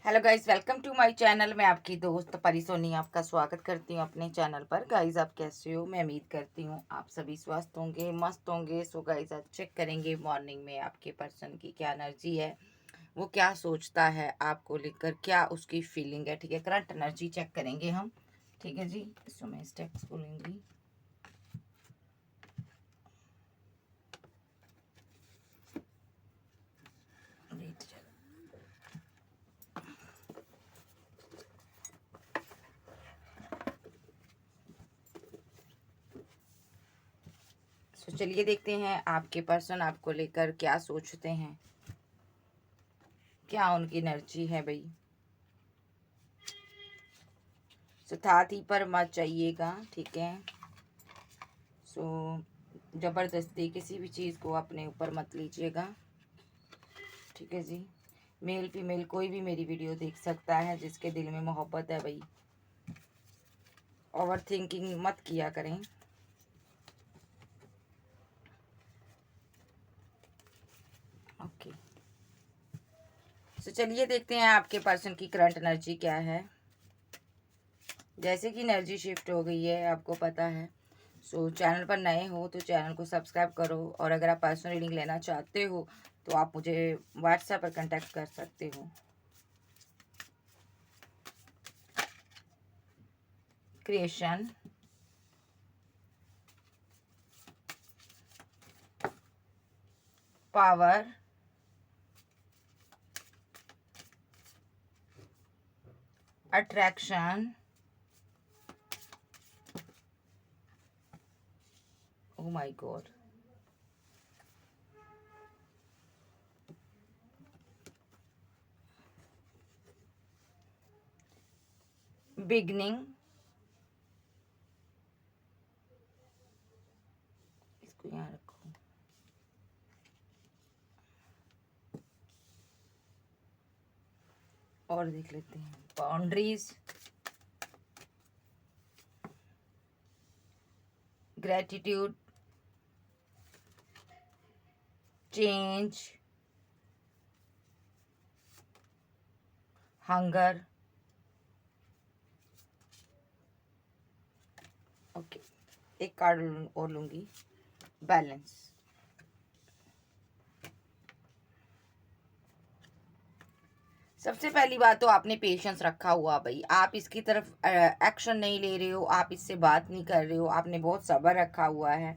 Hello guys, welcome to my channel. मैं आपकी दोस्त परी सोनी आपका स्वागत करती हूँ अपने चैनल पर। गाइस, आप कैसे हो? मैं उम्मीद करती हूँ आप सभी स्वस्थ होंगे, मस्त होंगे। सो गाइस, आज चेक करेंगे मॉर्निंग में आपके पर्सन की क्या एनर्जी है, वो क्या सोचता है आपको लेकर, क्या उसकी फीलिंग है। ठीक है, करंट एनर्जी चेक करेंगे हम। ठीक है जी, इसमें मैं स्टेप्स बोलूँगी। तो चलिए देखते हैं आपके पर्सन आपको लेकर क्या सोचते हैं, क्या उनकी एनर्जी है भाई। सो थाती पर मत जाइएगा, ठीक है। सो ज़बरदस्ती किसी भी चीज़ को अपने ऊपर मत लीजिएगा, ठीक है जी। मेल फीमेल कोई भी मेरी वीडियो देख सकता है जिसके दिल में मोहब्बत है भाई। ओवर थिंकिंग मत किया करें। ओके, तो चलिए देखते हैं आपके पर्सन की करंट एनर्जी क्या है। जैसे कि एनर्जी शिफ्ट हो गई है, आपको पता है। सो चैनल पर नए हो तो चैनल को सब्सक्राइब करो, और अगर आप पर्सनल रीडिंग लेना चाहते हो तो आप मुझे व्हाट्सएप पर कांटेक्ट कर सकते हो। Creation, power, attraction, oh my God, beginning, इसको यहाँ रखो, और देख लेते हैं boundaries, gratitude, change, hunger. Okay, एक कार्ड और लूंगी, बैलेंस। सबसे पहली बात तो आपने पेशेंस रखा हुआ भाई, आप इसकी तरफ एक्शन नहीं ले रहे हो, आप इससे बात नहीं कर रहे हो, आपने बहुत सब्र रखा हुआ है।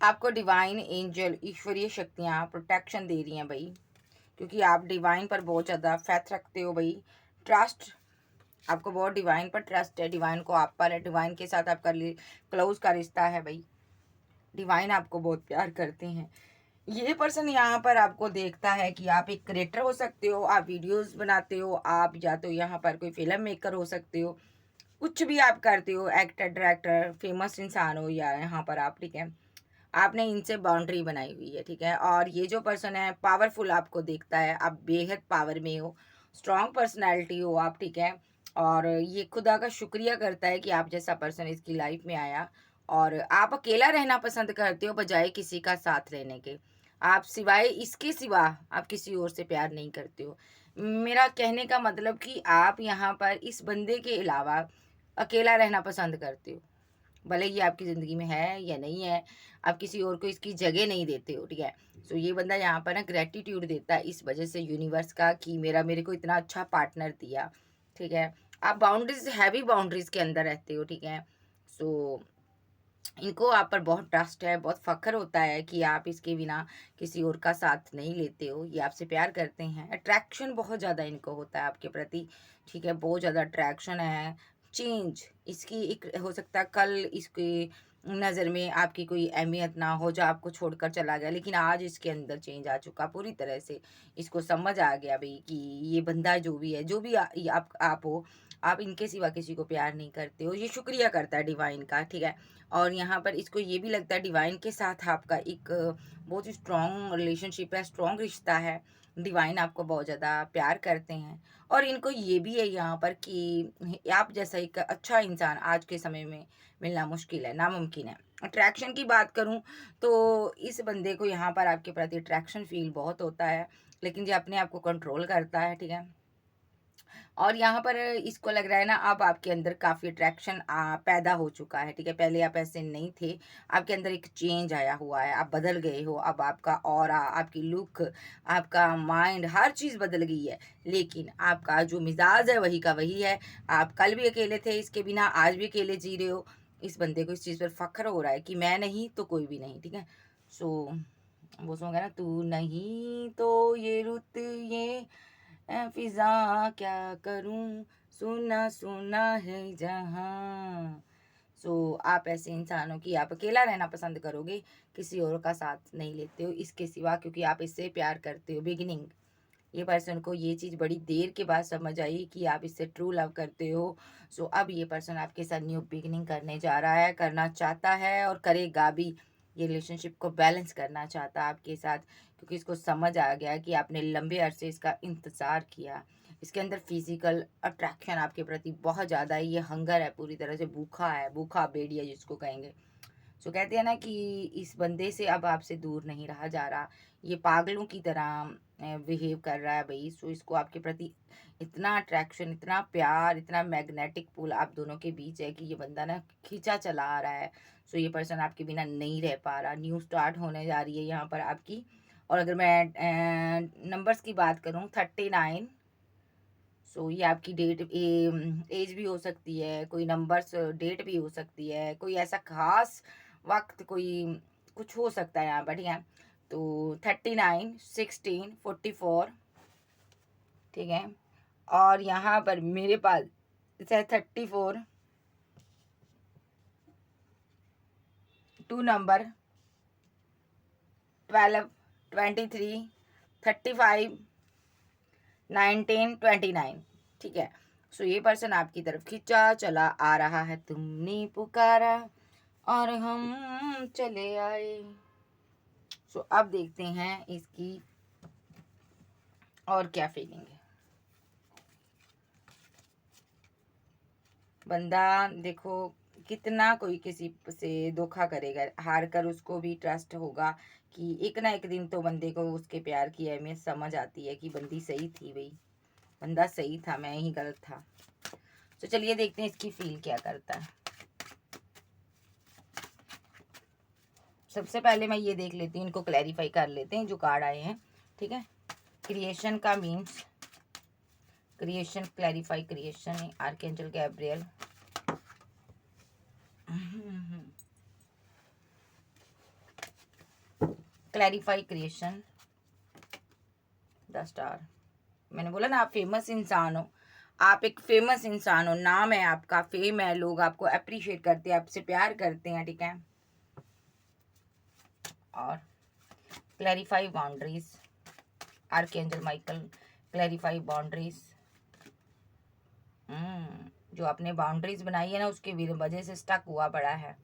आपको डिवाइन एंजल, ईश्वरीय शक्तियाँ प्रोटेक्शन दे रही हैं भाई, क्योंकि आप डिवाइन पर बहुत ज़्यादा फेथ रखते हो भाई। ट्रस्ट, आपको बहुत डिवाइन पर ट्रस्ट है, डिवाइन को आप पर है, डिवाइन के साथ आपका क्लोज का रिश्ता है भाई। डिवाइन आपको बहुत प्यार करते हैं। ये पर्सन यहाँ पर आपको देखता है कि आप एक क्रिएटर हो सकते हो, आप वीडियोस बनाते हो, आप या तो यहाँ पर कोई फिल्म मेकर हो सकते हो, कुछ भी आप करते हो, एक्टर डायरेक्टर फेमस इंसान हो या यहाँ पर आप, ठीक है। आपने इनसे बाउंड्री बनाई हुई है, ठीक है। और ये जो पर्सन है पावरफुल आपको देखता है, आप बेहद पावर में हो, स्ट्रॉन्ग पर्सनैलिटी हो आप, ठीक है। और ये खुदा का शुक्रिया करता है कि आप जैसा पर्सन इसकी लाइफ में आया। और आप अकेला रहना पसंद करते हो बजाय किसी का साथ लेने के। आप सिवाय इसके सिवा आप किसी और से प्यार नहीं करते हो। मेरा कहने का मतलब कि आप यहाँ पर इस बंदे के अलावा अकेला रहना पसंद करते हो, भले ये आपकी ज़िंदगी में है या नहीं है, आप किसी और को इसकी जगह नहीं देते हो, ठीक है। सो ये बंदा यहाँ पर ना ग्रेटिट्यूड देता है इस वजह से यूनिवर्स का कि मेरे को इतना अच्छा पार्टनर दिया, ठीक है। आप बाउंड्रीज, हैवी बाउंड्रीज के अंदर रहते हो, ठीक है। सो इनको आप पर बहुत ट्रस्ट है, बहुत फ़ख्र होता है कि आप इसके बिना किसी और का साथ नहीं लेते हो, ये आपसे प्यार करते हैं। अट्रैक्शन बहुत ज़्यादा इनको होता है आपके प्रति, ठीक है, बहुत ज़्यादा अट्रैक्शन है। चेंज, इसकी एक हो सकता है कल इसकी नज़र में आपकी कोई अहमियत ना हो, जो आपको छोड़कर चला गया, लेकिन आज इसके अंदर चेंज आ चुका पूरी तरह से। इसको समझ आ गया भाई कि ये बंदा जो भी है, जो भी आप हो, आप इनके सिवा किसी को प्यार नहीं करते हो। ये शुक्रिया करता है डिवाइन का, ठीक है। और यहाँ पर इसको ये भी लगता है डिवाइन के साथ आपका एक बहुत ही स्ट्रॉन्ग रिलेशनशिप है, स्ट्रॉन्ग रिश्ता है। डिवाइन आपको बहुत ज़्यादा प्यार करते हैं और इनको ये भी है यहाँ पर कि आप जैसा एक अच्छा इंसान आज के समय में मिलना मुश्किल है, नामुमकिन है। अट्रैक्शन की बात करूँ तो इस बंदे को यहाँ पर आपके प्रति अट्रैक्शन फील बहुत होता है, लेकिन ये अपने आप को कंट्रोल करता है, ठीक है। और यहाँ पर इसको लग रहा है ना अब आपके अंदर काफ़ी अट्रैक्शन पैदा हो चुका है, ठीक है। पहले आप ऐसे नहीं थे, आपके अंदर एक चेंज आया हुआ है, आप बदल गए हो। अब आपका ऑरा, आपकी लुक, आपका माइंड, हर चीज़ बदल गई है। लेकिन आपका जो मिजाज है वही का वही है। आप कल भी अकेले थे इसके बिना, आज भी अकेले जी रहे हो। इस बंदे को इस चीज़ पर फख्र हो रहा है कि मैं नहीं तो कोई भी नहीं, ठीक है। सो वो सॉन्ग है ना, तू नहीं तो ये रुत ये फिजा क्या करूं, सुना सुना है जहां। सो आप ऐसे इंसानों की आप अकेला रहना पसंद करोगे, किसी और का साथ नहीं लेते हो इसके सिवा, क्योंकि आप इससे प्यार करते हो। बिगिनिंग, ये पर्सन को ये चीज़ बड़ी देर के बाद समझ आई कि आप इससे ट्रू लव करते हो। सो अब ये पर्सन आपके साथ न्यू बिगिनिंग करने जा रहा है, करना चाहता है और करेगा भी। ये रिलेशनशिप को बैलेंस करना चाहता है आपके साथ, क्योंकि इसको समझ आ गया कि आपने लंबे अरसे इसका इंतज़ार किया। इसके अंदर फिजिकल अट्रैक्शन आपके प्रति बहुत ज़्यादा है, ये हंगर है, पूरी तरह से भूखा है, भूखा भेड़िया जिसको कहेंगे। सो कहते हैं ना कि इस बंदे से अब आपसे दूर नहीं रहा जा रहा, ये पागलों की तरह बिहेव कर रहा है भाई। सो इसको आपके प्रति इतना अट्रैक्शन, इतना प्यार, इतना मैग्नेटिक पुल आप दोनों के बीच है कि ये बंदा ना खींचा चला आ रहा है। सो ये पर्सन आपके बिना नहीं रह पा रहा, न्यू स्टार्ट होने जा रही है यहाँ पर आपकी। और अगर मैं नंबर्स की बात करूँ 39, सो ये आपकी डेट एज भी हो सकती है, कोई नंबर्स डेट भी हो सकती है, कोई ऐसा खास वक्त कोई कुछ हो सकता है यहाँ पर, ठीक है। तो 39, 16, 44, ठीक है। और यहाँ पर मेरे पास 34, 2 नंबर 12, 23, 35, 19, 29, ठीक है। सो ये पर्सन आपकी तरफ खींचा चला आ रहा है, तुमने पुकारा और हम चले आए। सो अब देखते हैं इसकी और क्या फीलिंग है। बंदा देखो कितना कोई किसी से धोखा करेगा, हार कर उसको भी ट्रस्ट होगा कि एक ना एक दिन तो बंदे को उसके प्यार की अहमियत समझ आती है कि बंदी सही थी भाई, बंदा सही था, मैं ही गलत था। तो चलिए देखते हैं इसकी फील क्या करता है। सबसे पहले मैं ये देख लेती हूँ, इनको क्लैरिफाई कर लेते हैं जो कार्ड आए हैं, ठीक है। क्रिएशन का means, creation, clarify creation, archangel Gabriel, clarify creation, the star. मैंने बोला ना आप फेमस इंसान हो, आप एक फेमस इंसान हो, नाम है आपका, फेम है, लोग आपको अप्रिशिएट करते हैं, आपसे प्यार करते हैं, ठीक है। और clarify boundaries, archangel Michael, clarify boundaries. जो आपने बाउंड्रीज बनाई है ना उसके वजह से स्टक हुआ पड़ा है।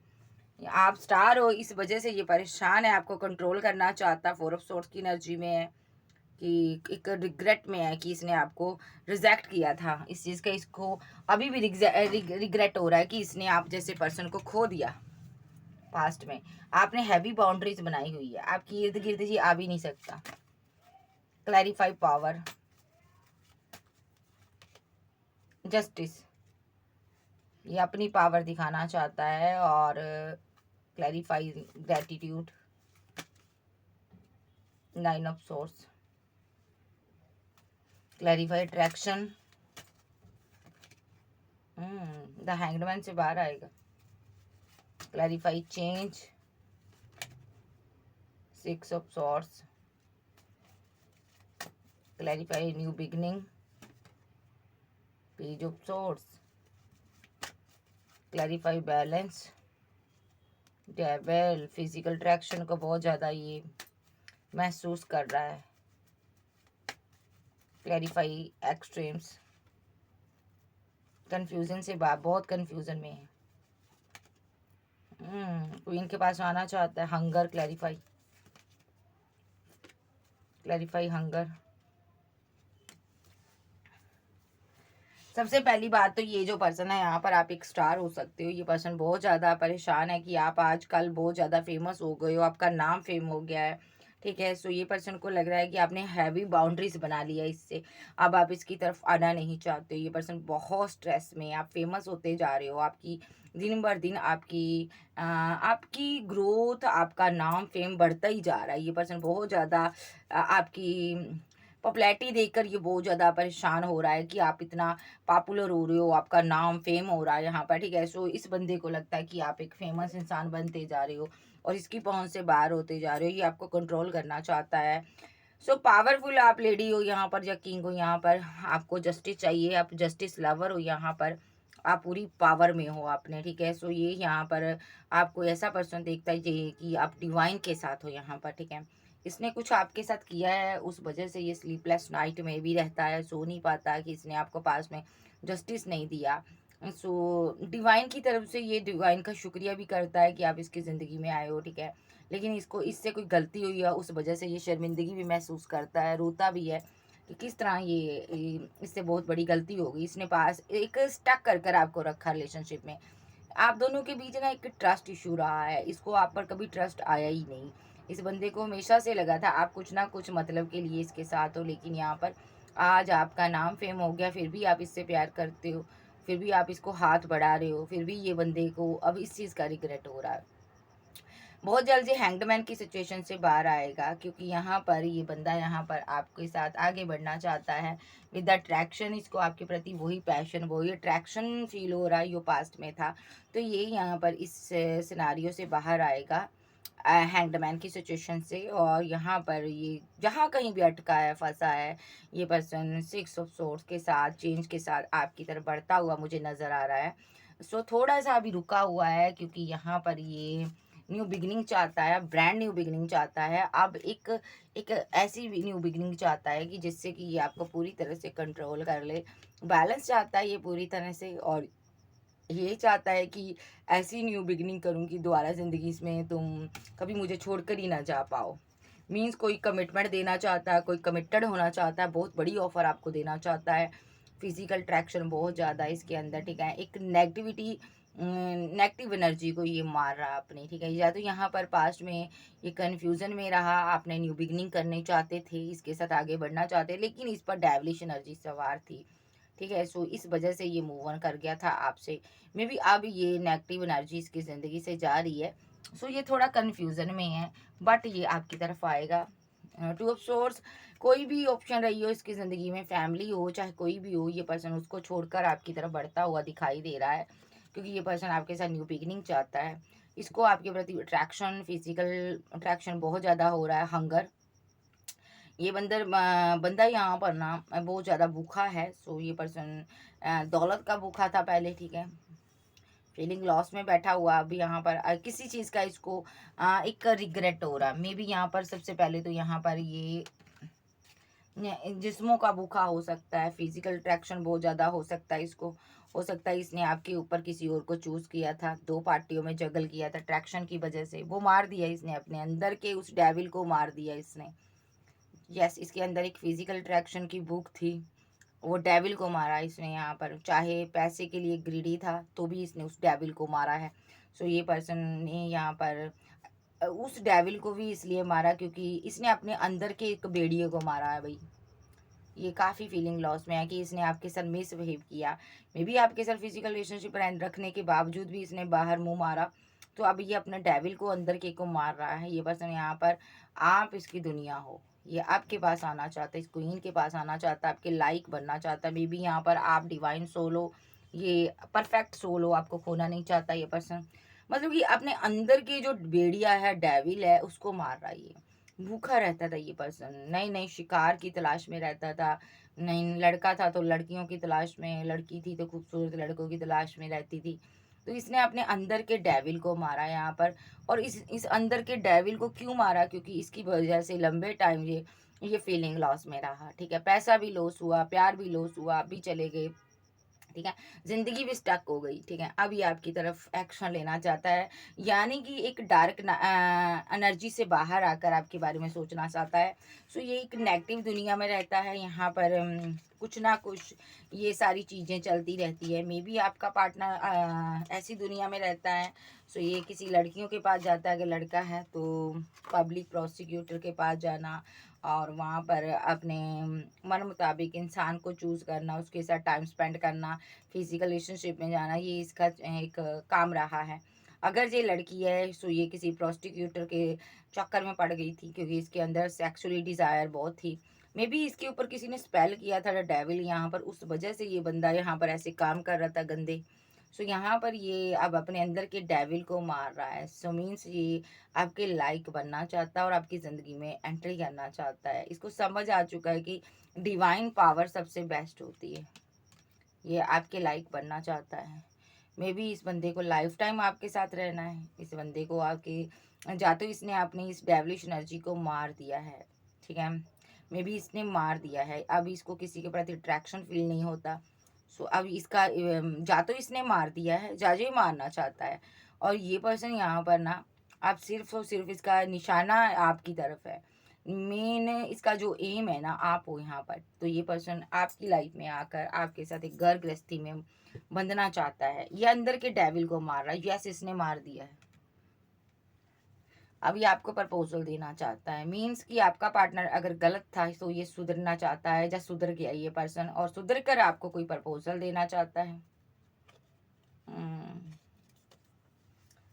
आप स्टार हो, इस वजह से ये परेशान है, आपको कंट्रोल करना चाहता, 4 ऑफ सोर्ड्स की एनर्जी में है कि एक रिग्रेट में है कि इसने आपको रिजेक्ट किया था, इस चीज़ का इसको अभी भी रिग्रेट हो रहा है कि इसने आप जैसे पर्सन को खो दिया पास्ट में। आपने हैवी बाउंड्रीज बनाई हुई है, आपकी इर्द गिर्द जी आ भी नहीं सकता। क्लैरिफाई पावर, जस्टिस, ये अपनी पावर दिखाना चाहता है। और clarify gratitude, 9 of source, clarify attraction, the hanged से बाहर आएगा। Clarify change, 6 of swords, clarify new beginning, page of swords, clarify balance, devil. Physical attraction को बहुत ज़्यादा ये महसूस कर रहा है। क्लैरिफाई एक्सट्रीम्स, कंफ्यूजन से बहुत कंफ्यूजन में है। क्वीन के पास आना चाहता है। Hunger clarify, clarify hunger. सबसे पहली बात तो ये जो पर्सन है यहाँ पर, आप एक स्टार हो सकते हो। ये पर्सन बहुत ज़्यादा परेशान है कि आप आजकल बहुत ज़्यादा फेमस हो गए हो, आपका नाम फेम हो गया है, ठीक है। सो ये पर्सन को लग रहा है कि आपने हैवी बाउंड्रीज बना लिया इससे, अब आप इसकी तरफ आना नहीं चाहते हो। ये पर्सन बहुत स्ट्रेस में, आप फेमस होते जा रहे हो, आपकी दिन बर दिन आपकी ग्रोथ, आपका नाम फेम बढ़ता ही जा रहा है। ये पर्सन बहुत ज़्यादा आपकी पॉपुलैरिटी देखकर ये बहुत ज़्यादा परेशान हो रहा है कि आप इतना पॉपुलर हो रहे हो, आपका नाम फेम हो रहा है यहाँ पर, ठीक है। सो इस बंदे को लगता है कि आप एक फेमस इंसान बनते जा रहे हो और इसकी पहुंच से बाहर होते जा रहे हो। ये आपको कंट्रोल करना चाहता है। सो पावरफुल आप लेडी हो यहाँ पर या किंग हो यहाँ पर, आपको जस्टिस चाहिए, आप जस्टिस लवर हो यहाँ पर, आप पूरी पावर में हो आपने, ठीक है। सो ये यहाँ पर आपको ऐसा पर्सन देखता है कि आप डिवाइन के साथ हो यहाँ पर, ठीक है। इसने कुछ आपके साथ किया है, उस वजह से ये स्लीपलेस नाइट में भी रहता है, सो नहीं पाता कि इसने आपको पास में जस्टिस नहीं दिया। सो डिवाइन की तरफ से ये डिवाइन का शुक्रिया भी करता है कि आप इसकी ज़िंदगी में आए हो, ठीक है। लेकिन इसको इससे कोई गलती हुई है, उस वजह से ये शर्मिंदगी भी महसूस करता है, रोता भी है कि किस तरह इससे बहुत बड़ी गलती हो गई। इसने पास एक स्टक कर कर आपको रखा रिलेशनशिप में। आप दोनों के बीच ना एक ट्रस्ट इशू रहा है, इसको आप पर कभी ट्रस्ट आया ही नहीं। इस बंदे को हमेशा से लगा था आप कुछ ना कुछ मतलब के लिए इसके साथ हो, लेकिन यहाँ पर आज आपका नाम फेम हो गया, फिर भी आप इससे प्यार करते हो, फिर भी आप इसको हाथ बढ़ा रहे हो, फिर भी ये बंदे को अब इस चीज़ का रिग्रेट हो रहा है। बहुत जल्द ये हैंगडमैन की सिचुएशन से बाहर आएगा, क्योंकि यहाँ पर ये बंदा यहाँ पर आपके साथ आगे बढ़ना चाहता है विद अट्रैक्शन। इसको आपके प्रति वही पैशन, वही अट्रैक्शन फील हो रहा है जो पास्ट में था। तो ये यहाँ पर इस सिनारियो से बाहर आएगा हैंगडमैन की सिचुएशन से, और यहाँ पर ये जहाँ कहीं भी अटका है, फंसा है, ये पर्सन 6 ऑफ सोर्ड्स के साथ, चेंज के साथ आपकी तरफ बढ़ता हुआ मुझे नज़र आ रहा है। सो थोड़ा सा अभी रुका हुआ है, क्योंकि यहाँ पर ये न्यू बिगिनिंग चाहता है, ब्रांड न्यू बिगिनिंग चाहता है। अब एक एक ऐसी न्यू बिगिनिंग चाहता है कि जिससे कि ये आपको पूरी तरह से कंट्रोल कर ले, बैलेंस चाहता है ये पूरी तरह से, और ये चाहता है कि ऐसी न्यू बिगिनिंग करूं कि दोबारा ज़िंदगी में तुम कभी मुझे छोड़कर ही ना जा पाओ। मीन्स कोई कमिटमेंट देना चाहता है, कोई कमिटेड होना चाहता है, बहुत बड़ी ऑफर आपको देना चाहता है। फिजिकल अट्रैक्शन बहुत ज़्यादा है इसके अंदर, ठीक है। एक नेगेटिव एनर्जी को ये मार रहा है अपनी, ठीक है। या तो यहाँ पर पास्ट में ये कन्फ्यूज़न में रहा, आपने न्यू बिगिनिंग करने चाहते थे, इसके साथ आगे बढ़ना चाहते, लेकिन इस पर डेविलिश एनर्जी सवार थी, ठीक है। सो इस वजह से ये मूव ऑन कर गया था आपसे। मे बी अब ये नेगेटिव एनर्जी इसकी ज़िंदगी से जा रही है। सो ये थोड़ा कन्फ्यूज़न में है, बट ये आपकी तरफ आएगा। 2 ऑफ सोर्स, कोई भी ऑप्शन रही हो इसकी ज़िंदगी में, फैमिली हो चाहे कोई भी हो, ये पर्सन उसको छोड़कर आपकी तरफ बढ़ता हुआ दिखाई दे रहा है, क्योंकि ये पर्सन आपके साथ न्यू बिगिनिंग चाहता है। इसको आपके प्रति अट्रैक्शन, फिजिकल अट्रैक्शन बहुत ज़्यादा हो रहा है, हंगर। ये बंदा यहाँ पर ना बहुत ज़्यादा भूखा है। सो ये पर्सन दौलत का भूखा था पहले, ठीक है। फीलिंग लॉस में बैठा हुआ अभी यहाँ पर किसी चीज़ का इसको एक रिग्रेट हो रहा है। मे बी यहाँ पर सबसे पहले तो यहाँ पर ये जिस्मों का भूखा हो सकता है, फिजिकल अट्रैक्शन बहुत ज़्यादा हो सकता है इसको। हो सकता है इसने आपके ऊपर किसी और को चूज़ किया था, 2 पार्टियों में जगल किया था, अट्रैक्शन की वजह से वो मार दिया इसने, अपने अंदर के उस डेविल को मार दिया इसने। यस, इसके अंदर एक फिजिकल अट्रैक्शन की भूख थी, वो डेविल को मारा इसने यहाँ पर। चाहे पैसे के लिए ग्रीडी था तो भी इसने उस डेविल को मारा है। सो ये पर्सन ने यहाँ पर उस डेविल को भी इसलिए मारा क्योंकि इसने अपने अंदर के एक भेड़िए को मारा है भाई। ये काफ़ी फीलिंग लॉस में है कि इसने आपके साथ मिसबिहेव किया। मे बी आपके साथ फिजिकल रिलेशनशिप रखने के बावजूद भी इसने बाहर मुंह मारा, तो अब ये अपने डेविल को अंदर के को मार रहा है। ये पर्सन यहाँ पर आप इसकी दुनिया हो, ये आपके पास आना चाहता है, इस क्वीन के पास आना चाहता है, आपके लाइक बनना चाहता है। मे बी यहाँ पर आप डिवाइन सोल हो, ये परफेक्ट सोल हो, आपको खोना नहीं चाहता ये पर्सन। मतलब कि अपने अंदर की जो भेड़िया है, डेविल है, उसको मार रहा है ये। भूखा रहता था ये पर्सन, नई नई शिकार की तलाश में रहता था। नई लड़का था तो लड़कियों की तलाश में, लड़की थी तो खूबसूरत लड़कों की तलाश में रहती थी। तो इसने अपने अंदर के डेविल को मारा यहाँ पर। और इस अंदर के डेविल को क्यों मारा, क्योंकि इसकी वजह से लंबे टाइम ये फीलिंग लॉस में रहा, ठीक है। पैसा भी लॉस हुआ, प्यार भी लॉस हुआ, आप भी चले गए, ठीक है, ज़िंदगी भी स्टक हो गई, ठीक है, अब ये आपकी तरफ एक्शन लेना चाहता है, यानी कि एक डार्क एनर्जी से बाहर आकर आपके बारे में सोचना चाहता है। सो ये एक नेगेटिव दुनिया में रहता है, यहाँ पर कुछ ना कुछ ये सारी चीज़ें चलती रहती है। मे बी आपका पार्टनर ऐसी दुनिया में रहता है। सो ये किसी लड़कियों के पास जाता है, अगर लड़का है तो पब्लिक प्रोसिक्यूटर के पास जाना और वहाँ पर अपने मन मुताबिक इंसान को चूज़ करना, उसके साथ टाइम स्पेंड करना, फिजिकल रिलेशनशिप में जाना, ये इसका एक काम रहा है। अगर ये लड़की है सो ये किसी प्रोस्टिट्यूटर के चक्कर में पड़ गई थी, क्योंकि इसके अंदर सेक्सुअली डिज़ायर बहुत थी। मे बी इसके ऊपर किसी ने स्पेल किया था द डेविल यहाँ पर, उस वजह से ये बंदा यहाँ पर ऐसे काम कर रहा था गंदे। सो यहाँ पर ये अब अपने अंदर के डेविल को मार रहा है। सो मीन्स ये आपके लाइक बनना चाहता है और आपकी ज़िंदगी में एंट्री करना चाहता है। इसको समझ आ चुका है कि डिवाइन पावर सबसे बेस्ट होती है। ये आपके लाइक बनना चाहता है। मे बी इस बंदे को लाइफ टाइम आपके साथ रहना है। इस बंदे को आपके या तो इसने अपनी इस डेविलिश एनर्जी को मार दिया है, ठीक है, मे बी इसने मार दिया है। अब इसको किसी के प्रति अट्रैक्शन फील नहीं होता। सो अब इसका या तो इसने मार दिया है या ये मारना चाहता है। और ये पर्सन यहाँ पर ना, आप सिर्फ और सिर्फ इसका निशाना आपकी तरफ है। मेन इसका जो एम है ना, आप हो यहाँ पर। तो ये पर्सन आपकी लाइफ में आकर आपके साथ एक घर गृहस्थी में बंधना चाहता है। ये अंदर के डेविल को मार रहा है। यस, इसने मार दिया है। अब ये आपको प्रपोजल देना चाहता है। मीन्स कि आपका पार्टनर अगर गलत था तो ये सुधरना चाहता है, या सुधर गया ये पर्सन और सुधर कर आपको कोई प्रपोजल देना चाहता है।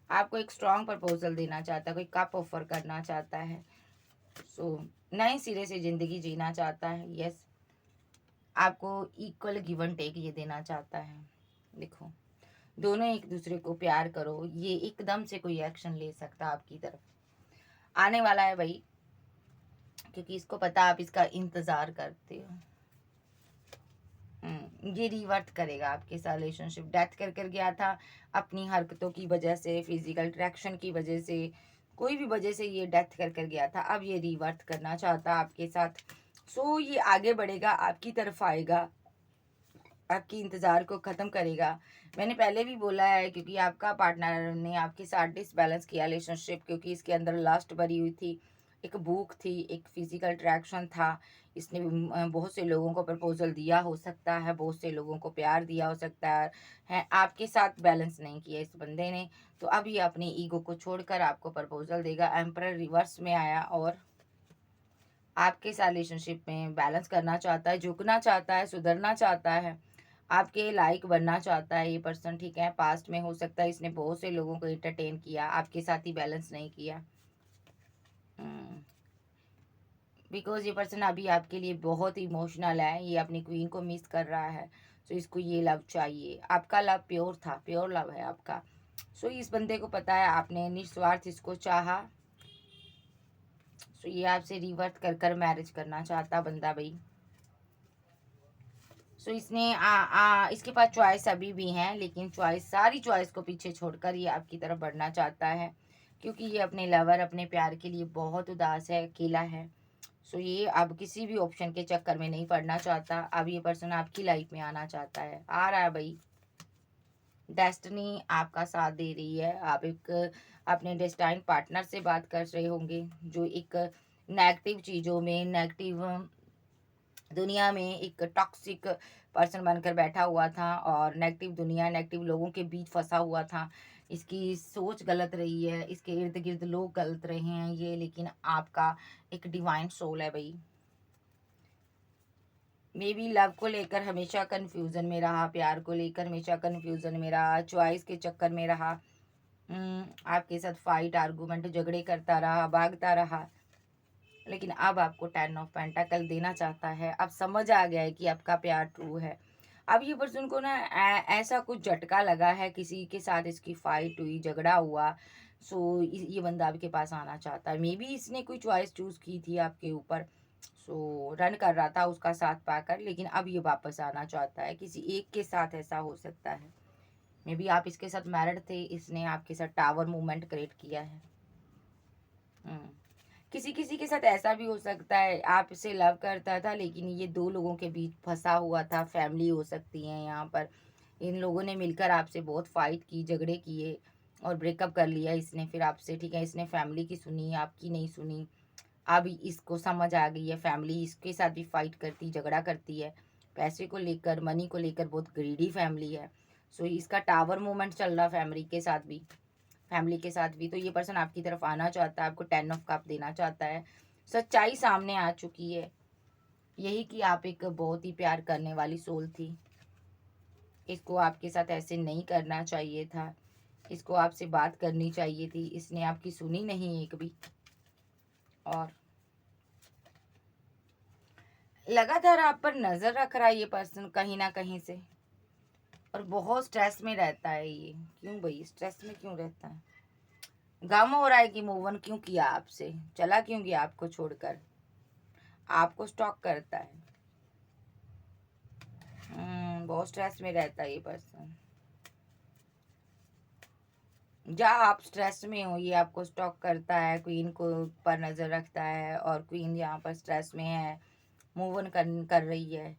आपको एक स्ट्रॉन्ग प्रपोजल देना चाहता है, कोई कप ऑफर करना चाहता है। सो नए सिरे से ज़िंदगी जीना चाहता है। यस, आपको इक्वल गिव एंड टेक ये देना चाहता है। देखो, दोनों एक दूसरे को प्यार करो, ये एकदम से कोई एक्शन ले सकता आपकी तरफ आने वाला है भाई, क्योंकि इसको पता आप इसका इंतज़ार करते हो। ये रिवर्ट करेगा आपके साथ रिलेशनशिप। डेथ कर कर गया था अपनी हरकतों की वजह से, फिजिकल अट्रैक्शन की वजह से, कोई भी वजह से ये डेथ कर कर गया था। अब ये रिवर्ट करना चाहता आपके साथ। सो ये आगे बढ़ेगा, आपकी तरफ आएगा, आपकी इंतज़ार को ख़त्म करेगा। मैंने पहले भी बोला है, क्योंकि आपका पार्टनर ने आपके साथ डिसबैलेंस किया रिलेशनशिप, क्योंकि इसके अंदर लास्ट भरी हुई थी, एक भूख थी, एक फिजिकल अट्रैक्शन था। इसने बहुत से लोगों को प्रपोजल दिया हो सकता है, बहुत से लोगों को प्यार दिया हो सकता है, आपके साथ बैलेंस नहीं किया इस बंदे ने। तो अब ये अपनी ईगो को छोड़कर आपको प्रपोजल देगा। एम्परर रिवर्स में आया और आपके साथ रिलेशनशिप में बैलेंस करना चाहता है, झुकना चाहता है, सुधरना चाहता है, आपके लाइक बनना चाहता है ये पर्सन, ठीक है। पास्ट में हो सकता है इसने बहुत से लोगों को एंटरटेन किया, आपके साथ ही बैलेंस नहीं किया। बिकॉज ये पर्सन अभी आपके लिए बहुत इमोशनल है, ये अपनी क्वीन को मिस कर रहा है। सो इसको ये लव चाहिए। आपका लव प्योर था, प्योर लव है आपका। सो इस बंदे को पता है आपने निस्वार्थ इसको चाहा। सो ये आपसे रिवर्ट कर कर मैरिज करना चाहता बंदा भाई। सो इसने इसके पास चॉइस अभी भी हैं, लेकिन सारी चॉइस को पीछे छोड़कर ये आपकी तरफ बढ़ना चाहता है, क्योंकि ये अपने लवर, अपने प्यार के लिए बहुत उदास है, अकेला है। सो ये अब किसी भी ऑप्शन के चक्कर में नहीं पड़ना चाहता। अब ये पर्सन आपकी लाइफ में आना चाहता है, आ रहा है भाई। डेस्टिनी आपका साथ दे रही है। आप एक अपने डेस्टाइन पार्टनर से बात कर रहे होंगे, जो एक नेगेटिव चीज़ों में, नेगेटिव दुनिया में एक टॉक्सिक पर्सन बनकर बैठा हुआ था और नेगेटिव दुनिया, नेगेटिव लोगों के बीच फंसा हुआ था। इसकी सोच गलत रही है, इसके इर्द गिर्द लोग गलत रहे हैं ये, लेकिन आपका एक डिवाइन सोल है भाई। मे बी लव को लेकर हमेशा कन्फ्यूज़न में रहा, प्यार को लेकर हमेशा कन्फ्यूज़न में रहा, चॉइस के चक्कर में रहा। आपके साथ फाइट, आर्गूमेंट, झगड़े करता रहा, भागता रहा, लेकिन अब आपको 10 ऑफ पेंटाकल देना चाहता है। अब समझ आ गया है कि आपका प्यार ट्रू है। अब ये पर्सन को ना ऐसा कुछ झटका लगा है, किसी के साथ इसकी फाइट हुई, झगड़ा हुआ। सो ये बंदा आपके पास आना चाहता है। मे बी इसने कोई चॉइस चूज़ की थी आपके ऊपर, सो रन कर रहा था उसका साथ पाकर, लेकिन अब ये वापस आना चाहता है। किसी एक के साथ ऐसा हो सकता है। मे बी आप इसके साथ मैरिड थे, इसने आपके साथ टावर मूवमेंट क्रिएट किया है। किसी किसी के साथ ऐसा भी हो सकता है, आप इसे लव करता था लेकिन ये दो लोगों के बीच फंसा हुआ था। फैमिली हो सकती है यहाँ पर, इन लोगों ने मिलकर आपसे बहुत फाइट की, झगड़े किए और ब्रेकअप कर लिया इसने फिर आपसे, ठीक है। इसने फैमिली की सुनी, आपकी नहीं सुनी। अब इसको समझ आ गई है फैमिली इसके साथ भी फाइट करती, झगड़ा करती है पैसे को लेकर, मनी को लेकर, बहुत ग्रीडी फैमिली है। सो इसका टावर मूवमेंट चल रहा फैमिली के साथ भी। तो ये पर्सन आपकी तरफ आना चाहता है, आपको 10 ऑफ कप देना चाहता है। सच्चाई सामने आ चुकी है, यही कि आप एक बहुत ही प्यार करने वाली सोल थी। इसको आपके साथ ऐसे नहीं करना चाहिए था, इसको आपसे बात करनी चाहिए थी, इसने आपकी सुनी नहीं एक भी। और लगातार आप पर नजर रख रहा है ये पर्सन कहीं ना कहीं से, और बहुत स्ट्रेस में रहता है ये। क्यों भाई स्ट्रेस में क्यों रहता है? गम हो रहा है कि मूव ऑन क्यों किया आपसे, चला क्यों गया आपको छोड़कर, आपको स्टॉक करता है। बहुत स्ट्रेस में रहता है ये पर्सन। जहाँ आप स्ट्रेस में हो ये आपको स्टॉक करता है, क्वीन को पर नज़र रखता है, और क्वीन यहाँ पर स्ट्रेस में है, मूव ऑन कर रही है।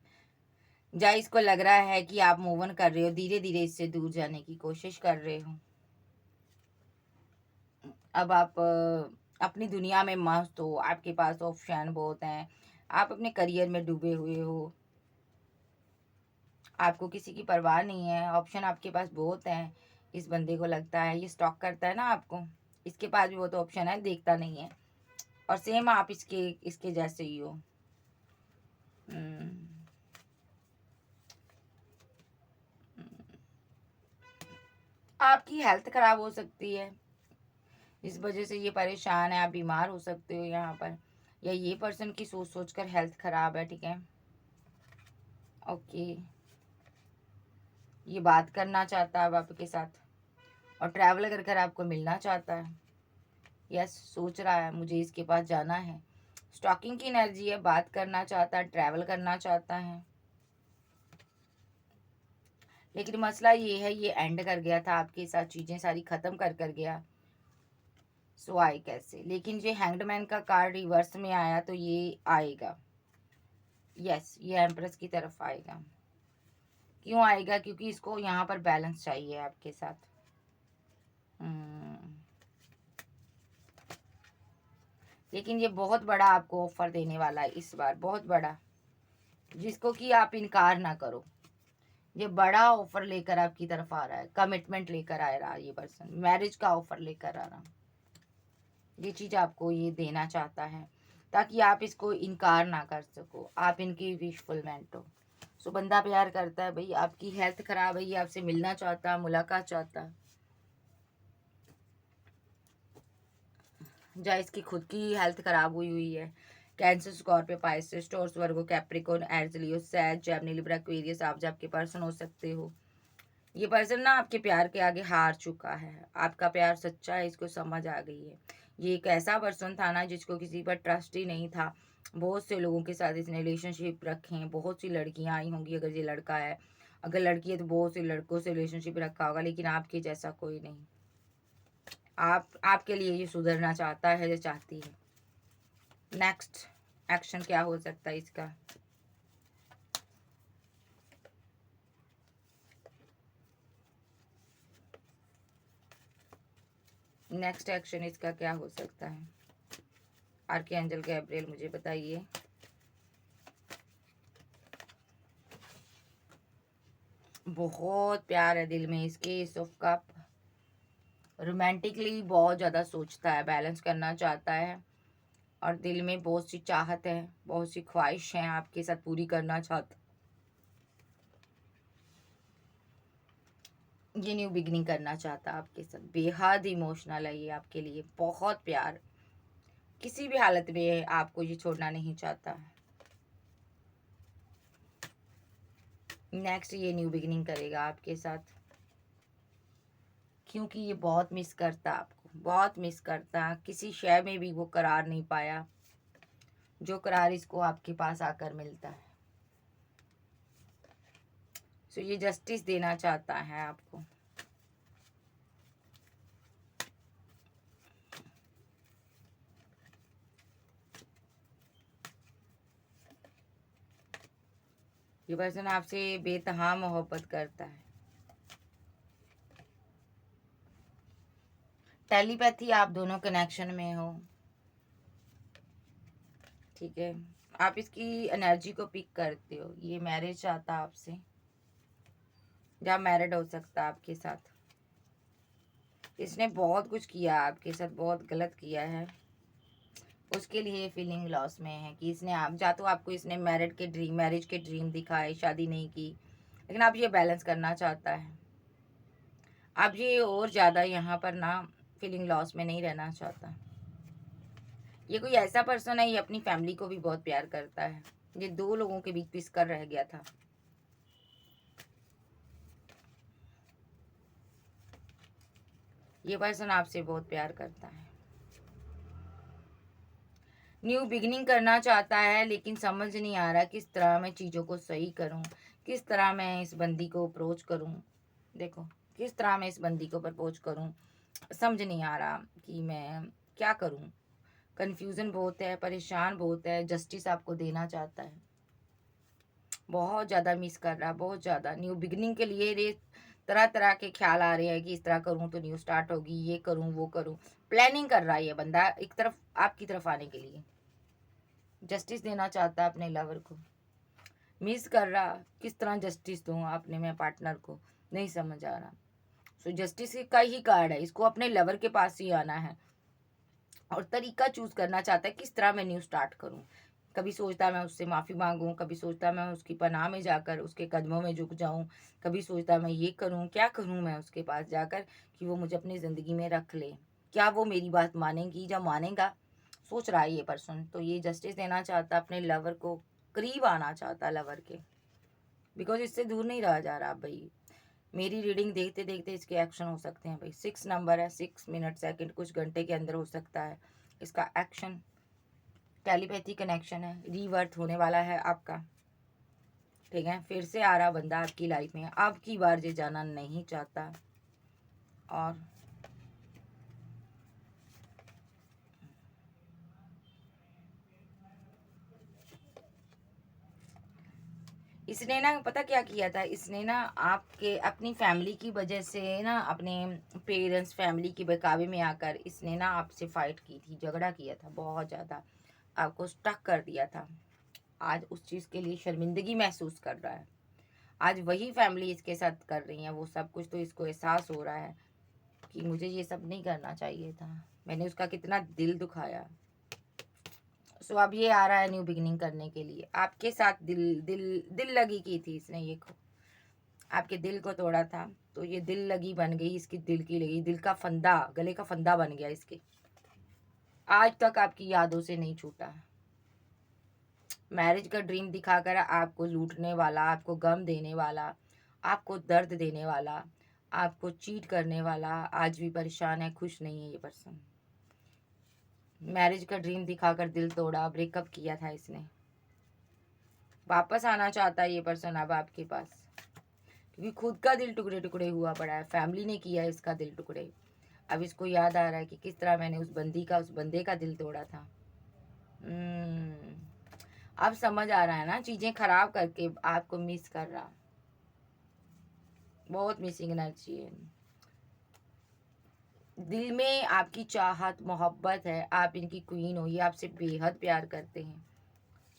जहाँ इसको लग रहा है कि आप मूव ऑन कर रहे हो, धीरे धीरे इससे दूर जाने की कोशिश कर रहे हो। अब आप अपनी दुनिया में मस्त हो, आपके पास ऑप्शन बहुत हैं, आप अपने करियर में डूबे हुए हो, आपको किसी की परवाह नहीं है, ऑप्शन आपके पास बहुत हैं। इस बंदे को लगता है ये स्टॉक करता है ना आपको, इसके पास भी बहुत ऑप्शन है, देखता नहीं है। और सेम आप इसके इसके जैसे ही हो। आपकी हेल्थ खराब हो सकती है, इस वजह से ये परेशान है, आप बीमार हो सकते हो यहाँ पर, या ये पर्सन की सोच सोच कर हेल्थ खराब है, ठीक है। ओके, ये बात करना चाहता है अब आपके साथ, और ट्रैवल कर कर आपको मिलना चाहता है। यस, सोच रहा है मुझे इसके पास जाना है। स्टॉकिंग की एनर्जी है, बात करना चाहता है, ट्रैवल करना चाहता है। लेकिन मसला ये है ये एंड कर गया था आपके साथ, चीज़ें सारी ख़त्म कर गया। सो आए कैसे? लेकिन ये हैंग्ड का कार्ड रिवर्स में आया तो ये आएगा। यस, ये एम्प्रेस की तरफ आएगा। क्यों आएगा? क्योंकि इसको यहाँ पर बैलेंस चाहिए आपके साथ। लेकिन ये बहुत बड़ा आपको ऑफर देने वाला है इस बार, बहुत बड़ा, जिसको कि आप इनकार ना करो। ये बड़ा ऑफर लेकर आपकी तरफ आ रहा है, कमिटमेंट लेकर आ रहा है ये पर्सन, मैरिज का ऑफर लेकर आ रहा। ये चीज़ आपको ये देना चाहता है ताकि आप इसको इनकार ना कर सको, आप इनकी विशफुलमेंट हो। सो बंदा प्यार करता है भाई, आपकी हेल्थ खराब है, ये आपसे मिलना चाहता है, मुलाकात चाहता है। जहाँ इसकी खुद की हेल्थ खराब हुई है। कैंसर, स्कॉर्पियो, पाइसेस, टॉरस, वर्गो, Capricorn, Aries, Leo, Sag, Gemini, Libra, Aquarius, आप आपके पर्सन हो सकते हो। ये पर्सन ना आपके प्यार के आगे हार चुका है, आपका प्यार सच्चा है, इसको समझ आ गई है। ये एक ऐसा पर्सन था ना जिसको किसी पर ट्रस्ट ही नहीं था। बहुत से लोगों के साथ इसने रिलेशनशिप रखे हैं, बहुत सी लड़कियां आई होंगी अगर ये लड़का है, अगर लड़की है तो बहुत से लड़कों से रिलेशनशिप रखा होगा, लेकिन आपके जैसा कोई नहीं। आपके लिए ये सुधरना चाहता है या चाहती है। नेक्स्ट एक्शन क्या हो सकता है इसका? नेक्स्ट एक्शन इसका क्या हो सकता है? आर्कएंजल गैब्रिएल मुझे बताइए। बहुत प्यार है दिल में इसके, एस ऑफ कप, रोमांटिकली बहुत ज़्यादा सोचता है, बैलेंस करना चाहता है, और दिल में बहुत सी चाहत है, बहुत सी ख्वाहिश हैं आपके साथ पूरी करना चाहता। ये न्यू बिगनिंग करना चाहता है आपके साथ, बेहद इमोशनल है ये आपके लिए, बहुत प्यार, किसी भी हालत में आपको ये छोड़ना नहीं चाहता। नेक्स्ट ये न्यू बिगनिंग करेगा आपके साथ, क्योंकि ये बहुत मिस करता आपको, बहुत मिस करता, किसी शय में भी वो करार नहीं पाया जो करार इसको आपके पास आकर मिलता है। सो ये जस्टिस देना चाहता है आपको। ये पर्सन आपसे बेतहा मोहब्बत करता है, टेलीपैथी आप दोनों कनेक्शन में हो, ठीक है। आप इसकी एनर्जी को पिक करते हो। ये मैरिज चाहता आपसे, या मैरिड हो सकता आपके साथ। इसने बहुत कुछ किया आपके साथ, बहुत गलत किया है, उसके लिए फीलिंग लॉस में है कि इसने आप या तो आपको इसने मैरिज के ड्रीम दिखाए, शादी नहीं की, लेकिन आप ये बैलेंस करना चाहता है। आप ये और ज़्यादा यहाँ पर ना फीलिंग लॉस में नहीं रहना चाहता। ये कोई ऐसा पर्सन है, ये अपनी फैमिली को भी बहुत प्यार करता है। ये दो लोगों के बीच पिस कर रह गया था। ये पर्सन आपसे बहुत प्यार करता है, न्यू बिगिनिंग करना चाहता है, लेकिन समझ नहीं आ रहा किस तरह मैं चीज़ों को सही करूं, किस तरह मैं इस बंदी को अप्रोच करूं। देखो, किस तरह मैं इस बंदी को अप्रोच करूं, समझ नहीं आ रहा कि मैं क्या करूं। कन्फ्यूज़न बहुत है, परेशान बहुत है। जस्टिस आपको देना चाहता है, बहुत ज़्यादा मिस कर रहा है, बहुत ज़्यादा। न्यू बिगिनिंग के लिए ये तरह तरह के ख्याल आ रहे हैं कि इस तरह करूं तो न्यू स्टार्ट होगी, ये करूं वो करूं। प्लानिंग कर रहा है ये बंदा एक तरफ, आपकी तरफ आने के लिए। जस्टिस देना चाहता है अपने लवर को, मिस कर रहा किस तरह जस्टिस दूँ अपने मैं पार्टनर को, नहीं समझ आ रहा। सो जस्टिस का ही कार्ड है, इसको अपने लवर के पास ही आना है और तरीका चूज करना चाहता है किस तरह मैं न्यू स्टार्ट करूँ। कभी सोचता है मैं उससे माफ़ी मांगूं, कभी सोचता है मैं उसकी पनाह में जाकर उसके कदमों में झुक जाऊं, कभी सोचता है मैं ये करूं, क्या करूं मैं उसके पास जाकर कि वो मुझे अपनी ज़िंदगी में रख ले। क्या वो मेरी बात मानेगी या मानेगा, सोच रहा है ये पर्सन। तो ये जस्टिस देना चाहता अपने लवर को, करीब आना चाहता लवर के, बिकॉज इससे दूर नहीं रहा जा रहा भाई। मेरी रीडिंग देखते देखते इसके एक्शन हो सकते हैं भाई। 6 नंबर है, 6 मिनट सेकंड, कुछ घंटे के अंदर हो सकता है इसका एक्शन। टेलीपैथी कनेक्शन है, रीवर्थ होने वाला है आपका, ठीक है। फिर से आ रहा बंदा आपकी लाइफ में, आपकी बार ये जाना नहीं चाहता। और इसने ना पता क्या किया था, इसने ना आपके अपनी फैमिली की वजह से ना, अपने पेरेंट्स फैमिली के बहकावे में आकर इसने ना आपसे फाइट की थी, झगड़ा किया था बहुत ज़्यादा, आपको स्टक कर दिया था। आज उस चीज़ के लिए शर्मिंदगी महसूस कर रहा है। आज वही फैमिली इसके साथ कर रही है वो सब कुछ, तो इसको एहसास हो रहा है कि मुझे ये सब नहीं करना चाहिए था, मैंने उसका कितना दिल दुखाया। सो अब ये आ रहा है न्यू बिगिनिंग करने के लिए आपके साथ। दिल दिल दिल लगी की थी इसने, ये को आपके दिल को तोड़ा था, तो ये दिल लगी बन गई, इसकी दिल की लगी, दिल का फंदा, गले का फंदा बन गया इसके। आज तक आपकी यादों से नहीं छूटा। मैरिज का ड्रीम दिखाकर आपको लूटने वाला, आपको गम देने वाला, आपको दर्द देने वाला, आपको चीट करने वाला आज भी परेशान है, खुश नहीं है ये पर्सन। मैरिज का ड्रीम दिखाकर दिल तोड़ा, ब्रेकअप किया था इसने। वापस आना चाहता है ये पर्सन अब आपके पास, क्योंकि खुद का दिल टुकड़े टुकड़े हुआ पड़ा है, फैमिली ने किया इसका दिल टुकड़े। अब इसको याद आ रहा है कि किस तरह मैंने उस बंदे का दिल तोड़ा था। अब समझ आ रहा है ना, चीज़ें खराब करके आपको मिस कर रहा, बहुत मिसिंग एनर्जी है। दिल में आपकी चाहत मोहब्बत है, आप इनकी क्वीन हो, ये आपसे बेहद प्यार करते हैं।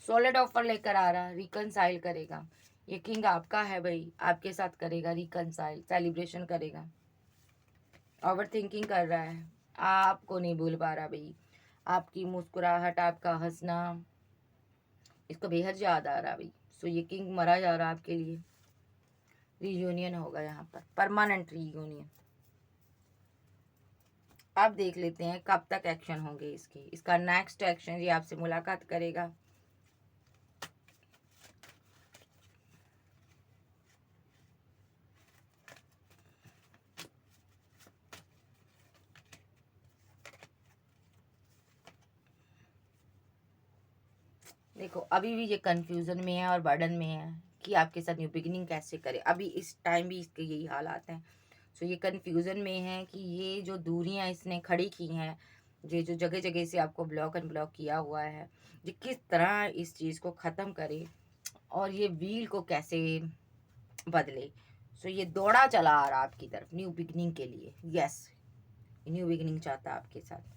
सॉलिड ऑफर लेकर आ रहा, रिकनसाइल करेगा। ये किंग आपका है भाई, आपके साथ करेगा रिकनसाइल, सेलिब्रेशन करेगा। ओवर थिंकिंग कर रहा है, आपको नहीं भूल पा रहा भाई। आपकी मुस्कुराहट, आपका हंसना इसको बेहद याद आ रहा भाई। सो ये किंग मरा जा रहा आपके लिए। रीयूनियन होगा यहाँ पर, परमानेंट रीयूनियन। अब देख लेते हैं कब तक एक्शन होंगे इसके। इसका नेक्स्ट एक्शन, ये आपसे मुलाकात करेगा। देखो, अभी भी ये कंफ्यूजन में है और बर्डन में है कि आपके साथ न्यू बिगिनिंग कैसे करे। अभी इस टाइम भी इसके यही हालात हैं। सो ये कंफ्यूजन में है कि ये जो दूरियां इसने खड़ी की हैं, ये जो जगह जगह से आपको ब्लॉक एंड ब्लॉक किया हुआ है, ये किस तरह इस चीज़ को ख़त्म करे और ये व्हील को कैसे बदले। सो ये दौड़ा चला आ रहा आपकी तरफ न्यू बिगनिंग के लिए। यस, न्यू बिगिनिंग चाहता है आपके साथ।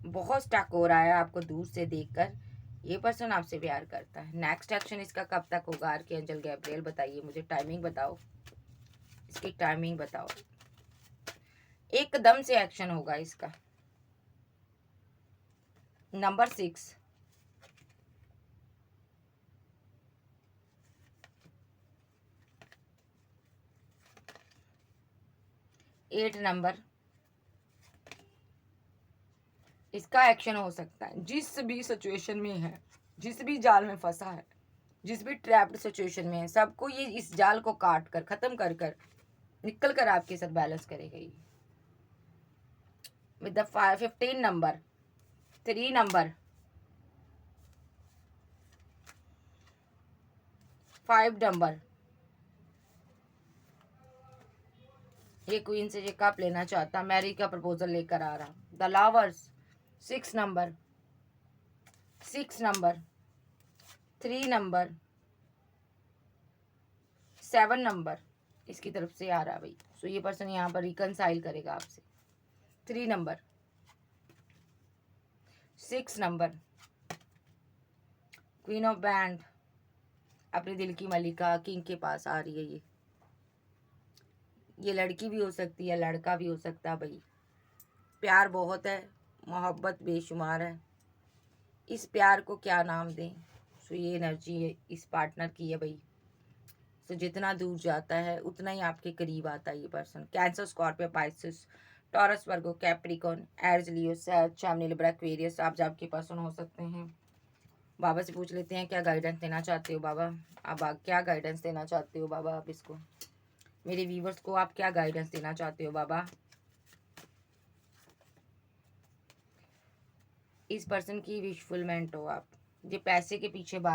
बहुत स्टक हो रहा है आपको दूर से देखकर। ये पर्सन आपसे प्यार करता है। नेक्स्ट एक्शन इसका कब तक होगा? आर्कएंजल गैब्रिएल बताइए मुझे, टाइमिंग बताओ, इसकी टाइमिंग बताओ। एकदम से एक्शन होगा इसका। नंबर 6, एट नंबर, इसका एक्शन हो सकता है। जिस भी सिचुएशन में है, जिस भी जाल में फंसा है, जिस भी ट्रैप्ड सिचुएशन में है, सबको ये इस जाल को काट कर खत्म कर कर निकल कर आपके साथ बैलेंस करेगा ये। With the 15 number, 3 number, 5 number, ये क्वीन से ये कप लेना चाहता, मैरी का प्रपोजल लेकर आ रहा। The lovers, 6 number, 6 number, 3 number, 7 number इसकी तरफ से आ रहा भाई। सो ये पर्सन यहाँ पर रिकनसाइल करेगा आपसे। 3 number, 6 number, queen of band, अपने दिल की मलिका किंग के पास आ रही है। ये लड़की भी हो सकती है, लड़का भी हो सकता है भाई। प्यार बहुत है, मोहब्बत बेशुमार है। इस प्यार को क्या नाम दें? सो ये एनर्जी है इस पार्टनर की है भाई। सो जितना दूर जाता है उतना ही आपके करीब आता है ये person. Cancer, Scorpio, Pisces, Taurus, Virgo, Capricorn, Aries, Leo, Sag, Gemini, Libra, Aquarius आप आपके पर्सन हो सकते हैं। बाबा से पूछ लेते हैं क्या गाइडेंस देना चाहते हो बाबा। आप क्या गाइडेंस देना चाहते हो बाबा? आप इसको, मेरे व्यूवर्स को आप क्या गाइडेंस देना चाहते हो बाबा? इस पर्सन की विश फुलमेंट हो आप, ये पैसे के पीछे भाग